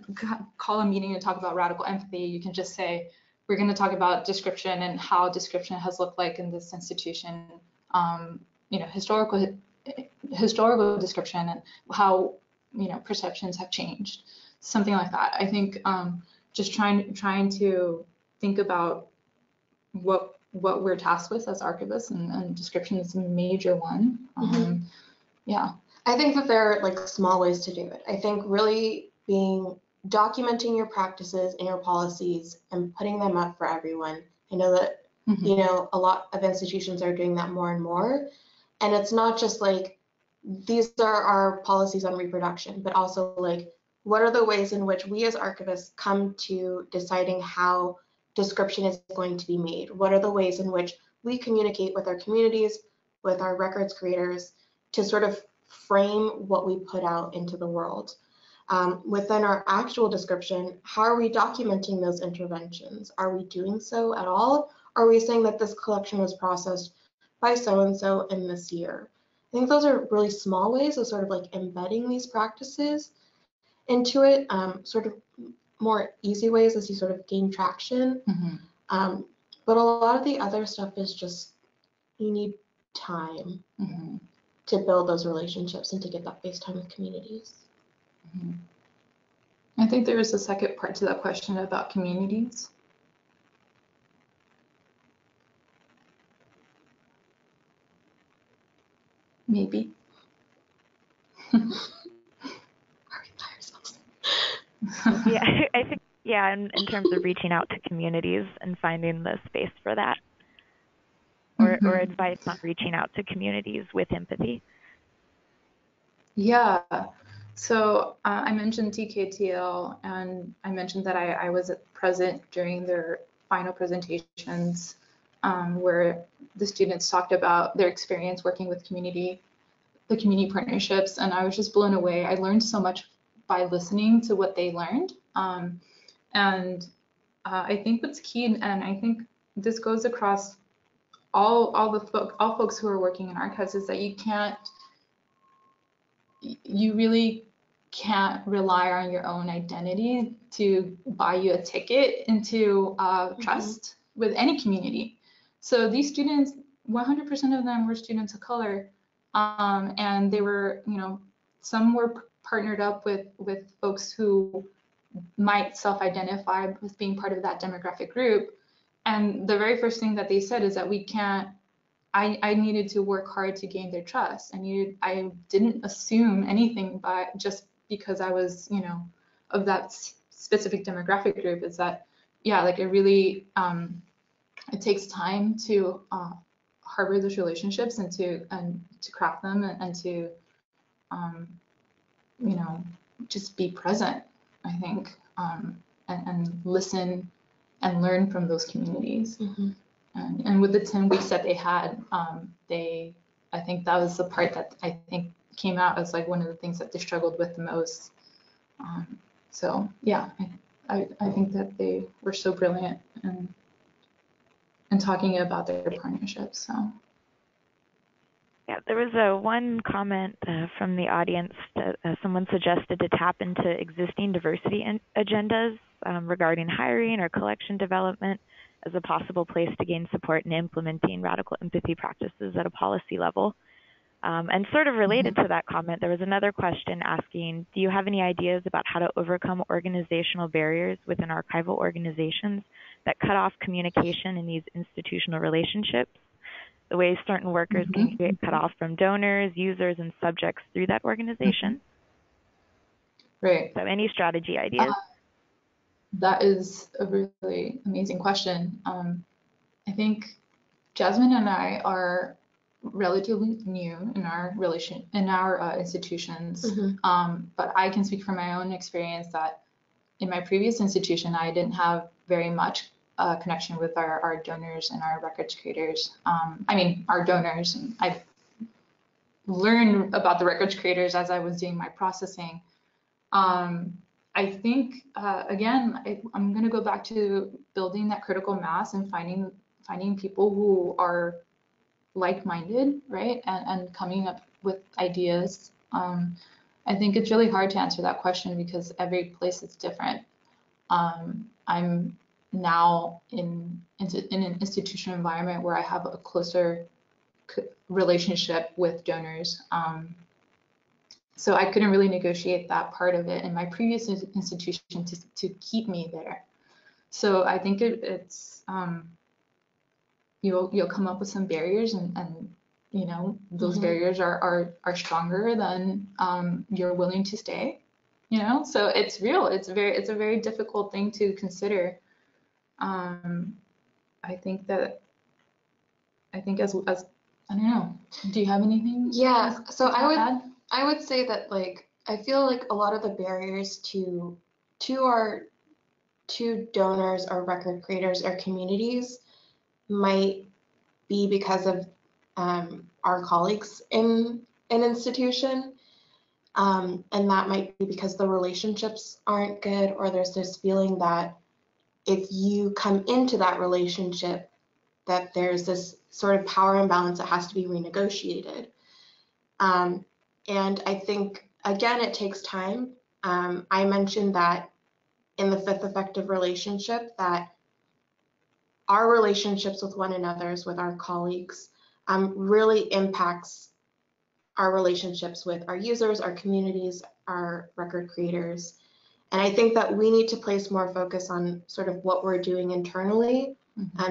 call a meeting and talk about radical empathy. You can just say, we're going to talk about description and how description has looked like in this institution, historical description, and how, perceptions have changed, something like that. I think just trying to think about what we're tasked with as archivists, and description is a major one. Yeah. I think that there are like small ways to do it. I think really documenting your practices and your policies and putting them up for everyone. I know that, you know, a lot of institutions are doing that more and more. And it's not just like, these are our policies on reproduction, but also like, what are the ways in which we as archivists come to deciding how description is going to be made? What are the ways in which we communicate with our communities, with our records creators, to sort of frame what we put out into the world? Within our actual description, how are we documenting those interventions? Are we doing so at all? Are we saying that this collection was processed by so-and-so in this year? I think those are really small ways of sort of like embedding these practices into it, sort of more easy ways as you sort of gain traction. But a lot of the other stuff is just, you need time to build those relationships and to get that face time with communities. I think there was a second part to that question about communities. Maybe. Are we by ourselves? Yeah, I think, yeah, in terms of reaching out to communities and finding the space for that, or advice on reaching out to communities with empathy. Yeah, so I mentioned TKTL, and I mentioned that I was present during their final presentations, where the students talked about their experience working with the community partnerships, and I was just blown away. I learned so much by listening to what they learned, and I think what's key, and I think this goes across all folks who are working in archives, is that you really can't rely on your own identity to buy you a ticket into trust with any community. So these students, 100% of them were students of color, and they were, you know, some were partnered up with folks who might self-identify with being part of that demographic group. And the very first thing that they said is that I needed to work hard to gain their trust. I didn't assume anything just because I was, you know, of that specific demographic group. Is that, yeah, like it really, it takes time to harbor those relationships and to craft them and to, you know, just be present, I think, and listen and learn from those communities. And with the 10 weeks that they had, I think that was the part that I think came out as like one of the things that they struggled with the most. So yeah, I think that they were so brilliant in talking about their partnerships. So. Yeah, there was one comment from the audience that someone suggested to tap into existing diversity agendas regarding hiring or collection development as a possible place to gain support in implementing radical empathy practices at a policy level. And sort of related to that comment, there was another question asking, do you have any ideas about how to overcome organizational barriers within archival organizations that cut off communication in these institutional relationships? The ways certain workers can get cut off from donors, users, and subjects through that organization? Right. So any strategy ideas? That is a really amazing question. I think Jasmine and I are relatively new in our institutions, but I can speak from my own experience that in my previous institution, I didn't have very much connection with our donors and our records creators. I mean, our donors, and I learned about the records creators as I was doing my processing. I think, again, I'm going to go back to building that critical mass and finding people who are like-minded, right, and coming up with ideas. I think it's really hard to answer that question because every place is different. I'm now in an institutional environment where I have a closer relationship with donors, So I couldn't really negotiate that part of it in my previous institution to keep me there. So I think it's you'll come up with some barriers, and you know, those barriers are stronger than you're willing to stay. You know, so it's real. It's a very difficult thing to consider. I think as I don't know. Do you have anything? Yeah. So I would say that, like, I feel like a lot of the barriers to donors or record creators or communities might be because of our colleagues in an institution. And that might be because the relationships aren't good, or there's this feeling that if you come into that relationship, that there's this sort of power imbalance that has to be renegotiated. And I think, again, it takes time. I mentioned that in the fifth affective relationship, that our relationships with one another, with our colleagues, really impacts our relationships with our users, our communities, our record creators. And I think that we need to place more focus on sort of what we're doing internally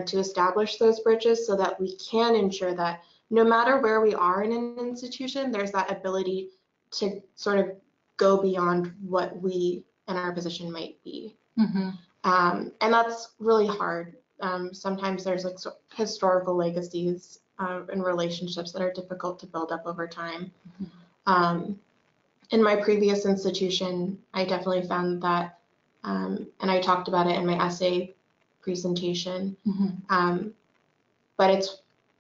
to establish those bridges, so that we can ensure that no matter where we are in an institution, there's that ability to sort of go beyond what we in our position might be. And that's really hard. Sometimes there's like historical legacies and relationships that are difficult to build up over time. In my previous institution, I definitely found that, and I talked about it in my essay presentation, but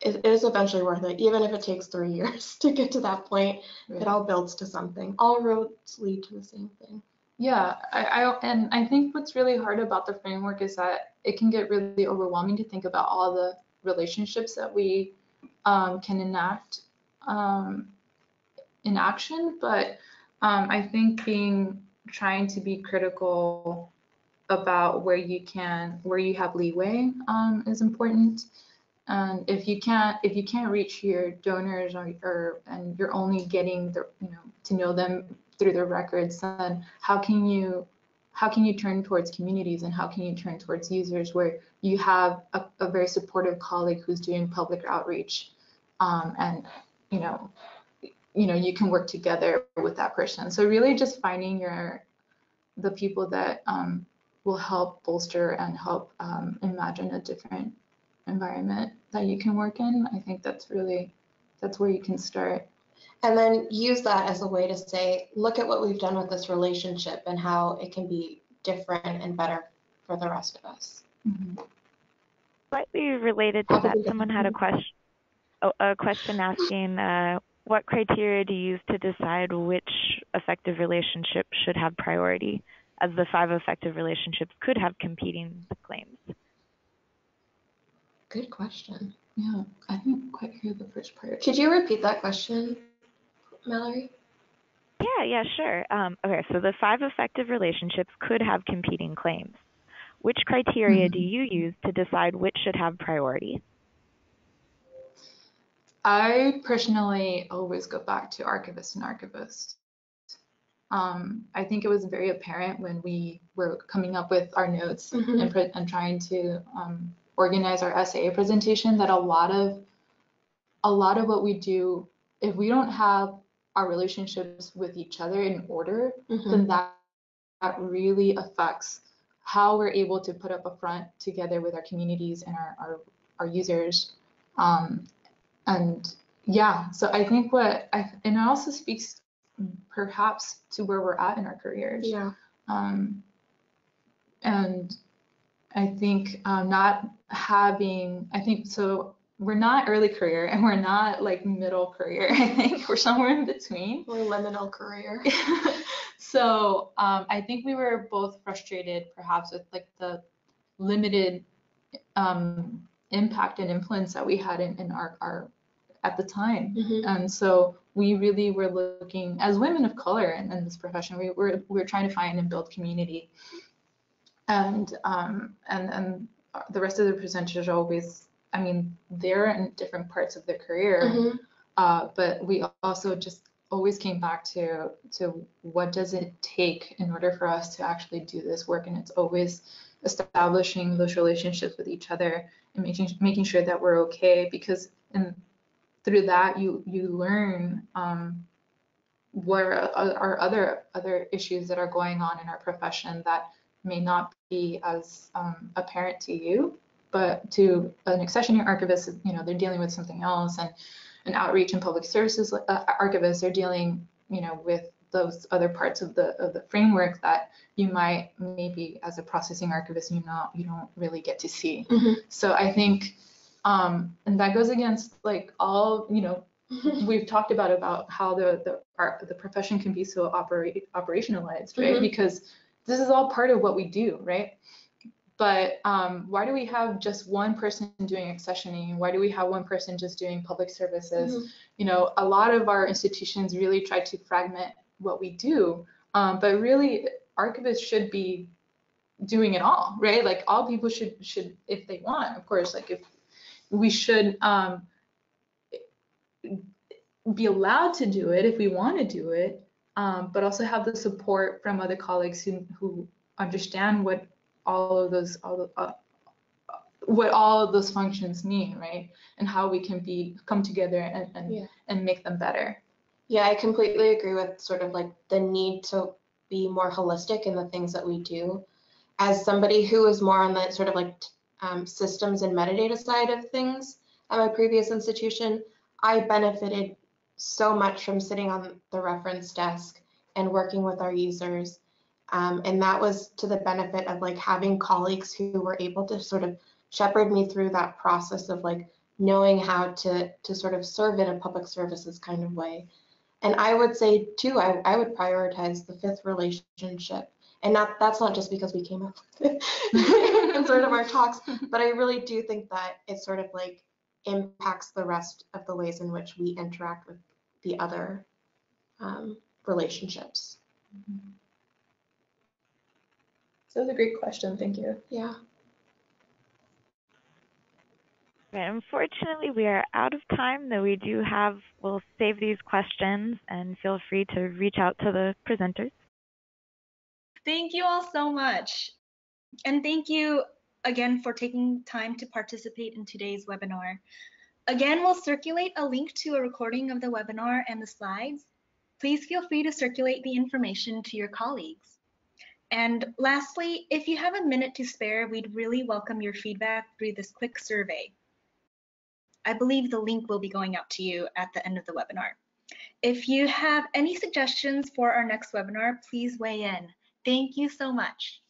it is eventually worth it, even if it takes 3 years to get to that point. Right. It all builds to something. All roads lead to the same thing. Yeah, I think what's really hard about the framework is that it can get really overwhelming to think about all the relationships that we can enact in action, but I think trying to be critical about where you have leeway is important. And if you can't reach your donors, and you're only getting to know them through their records, then how can you turn towards communities, and how can you turn towards users where you have a very supportive colleague who's doing public outreach, and you can work together with that person. So really just finding the people that will help bolster and help imagine a different environment that you can work in. I think that's where you can start. And then use that as a way to say, look at what we've done with this relationship and how it can be different and better for the rest of us. Slightly related to that, someone had a question asking, what criteria do you use to decide which affective relationship should have priority, as the 5 affective relationships could have competing claims? Good question. Yeah, I didn't quite hear the first part. Could you repeat that question, Mallory? Yeah, sure. Okay, so the 5 affective relationships could have competing claims. Which criteria do you use to decide which should have priority? I personally always go back to Archivists and Archivists. I think it was very apparent when we were coming up with our notes and trying to organize our essay presentation that a lot of what we do, if we don't have our relationships with each other in order, then that really affects how we're able to put up a front together with our communities and our users. And yeah, so I think and it also speaks perhaps to where we're at in our careers. Yeah. And I think so we're not early career and we're not like middle career. I think we're somewhere in between. We're liminal career. So I think we were both frustrated perhaps with like the limited impact and influence that we had in our at the time. And so we really were looking, as women of color in this profession, we were trying to find and build community. And the rest of the presenters are always, they're in different parts of their career, but we also just always came back to what does it take in order for us to actually do this work, and it's always establishing those relationships with each other and making sure that we're okay, because through that you learn what are other issues that are going on in our profession that may not be as apparent to you, but to an accessioning archivist, you know, they're dealing with something else, and an outreach and public services archivists are dealing, you know, with those other parts of the framework that you might maybe as a processing archivist you don't really get to see. So I think and that goes against like all, you know, we've talked about how the profession can be so operationalized, right? Because this is all part of what we do, right? But why do we have just one person doing accessioning? Why do we have one person just doing public services? You know, a lot of our institutions really try to fragment what we do, but really archivists should be doing it all, right? Like all people should, if they want, of course, like if we should be allowed to do it if we want to do it, but also have the support from other colleagues who understand what all of those functions mean, right? And how we can come together and make them better. Yeah, I completely agree with sort of like the need to be more holistic in the things that we do. As somebody who is more on the sort of like systems and metadata side of things at my previous institution, I benefited so much from sitting on the reference desk and working with our users. And that was to the benefit of like having colleagues who were able to sort of shepherd me through that process of like knowing how to sort of serve in a public services kind of way. And I would say too, I would prioritize the fifth relationship. And that's not just because we came up with it in sort of our talks, but I really do think that it sort of like impacts the rest of the ways in which we interact with the other relationships. So that was a great question. Thank you. Yeah. Unfortunately, we are out of time, though we'll save these questions and feel free to reach out to the presenters. Thank you all so much. And thank you again for taking time to participate in today's webinar. Again, we'll circulate a link to a recording of the webinar and the slides. Please feel free to circulate the information to your colleagues. And lastly, if you have a minute to spare, we'd really welcome your feedback through this quick survey. I believe the link will be going out to you at the end of the webinar. If you have any suggestions for our next webinar, please weigh in. Thank you so much.